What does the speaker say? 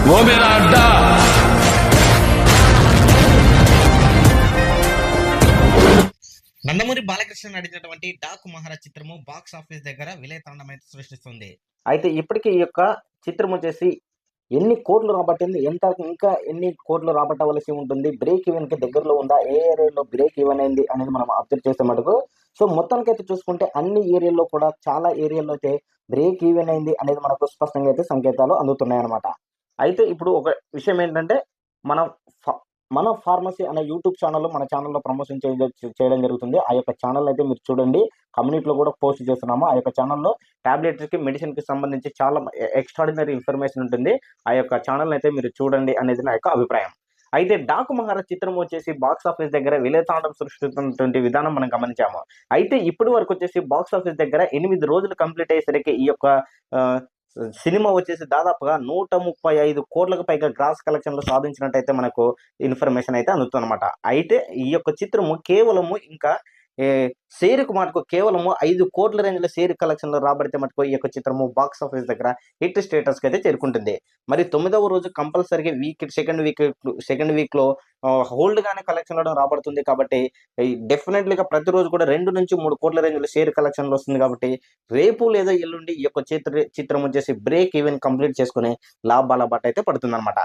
वो मेरा अड्डा। నందమూరి బాలకృష్ణ నటించినటువంటి డాకు మహారాజ్ చిత్రము బాక్స్ ఆఫీస్ దగ్గర విలయతాండం అయితే సృష్టిస్తుంది. అయితే ఇప్పటికీ ఈ యొక్క చిత్రం వచ్చేసి ఎన్ని కోట్లు రాబట్టింది, ఇంకా ఎన్ని కోట్లు రాబట్టవలసి ఉంటుంది, బ్రేక్ ఈవెన్ కి దగ్గరలో ఉందా, ఏ ఏరియాలో బ్రేక్ ఈవెన్ అయింది అనేది మనం అబ్జర్వ్ చేసే మటుకు సో మొత్తానికి అయితే చూసుకుంటే అన్ని ఏరియాల్లో కూడా చాలా ఏరియాల్లో అయితే బ్రేక్ ఈవెన్ అయింది అనేది మనకు స్పష్టంగా అయితే సంకేతాలు అందుతున్నాయి అనమాట. అయితే ఇప్పుడు ఒక విషయం ఏంటంటే మనం మన ఫార్మసీ అనే యూట్యూబ్ ఛానల్ మన ఛానల్లో ప్రమోషన్ చేయడం జరుగుతుంది. ఆ యొక్క ఛానల్ అయితే మీరు చూడండి, కమ్యూనిటీలో కూడా పోస్ట్ చేస్తున్నాము. ఆ యొక్క ఛానల్లో టాబ్లెట్స్కి మెడిసిన్కి సంబంధించి చాలా ఎక్స్ట్రాడినరీ ఇన్ఫర్మేషన్ ఉంటుంది. ఆ యొక్క ఛానల్ అయితే మీరు చూడండి అనేది నా యొక్క అభిప్రాయం. అయితే డాకు మహారాజ్ చిత్రం వచ్చేసి బాక్స్ ఆఫీస్ దగ్గర విలయతాండం సృష్టిస్తున్నటువంటి విధానం మనం గమనించాము. అయితే ఇప్పటి వరకు వచ్చేసి బాక్స్ ఆఫీస్ దగ్గర 8 రోజులు కంప్లీట్ అయ్యేసరికి ఈ యొక్క సినిమా వచ్చేసి దాదాపుగా 135 కోట్లకు పైగా గ్రాస్ కలెక్షన్లు సాధించినట్టయితే మనకు ఇన్ఫర్మేషన్ అయితే అందుతుందన్నమాట. అయితే ఈ యొక్క చిత్రము కేవలము ఇంకా షేరుకు మటుకు కేవలము 5 కోట్ల రేంజ్లో షేర్ కలెక్షన్లు రాబడితే మటుకు ఈ యొక్క చిత్రము బాక్స్ ఆఫీస్ దగ్గర హిట్ స్టేటస్కి అయితే చేరుకుంటుంది. మరి 9వ రోజు కంపల్సరీగా సెకండ్ వీక్లో హోల్డ్ గానే కలెక్షన్లు రాబడుతుంది. కాబట్టి డెఫినెట్లీగా ప్రతిరోజు కూడా 2 నుంచి 3 కోట్ల రేంజ్లో షేర్ కలెక్షన్లు వస్తుంది. కాబట్టి రేపు లేదా ఎల్లుండి ఈ యొక్క చిత్రం వచ్చేసి బ్రేక్ ఈవెన్ కంప్లీట్ చేసుకుని లాభాల బాట అయితే పడుతుంది అనమాట.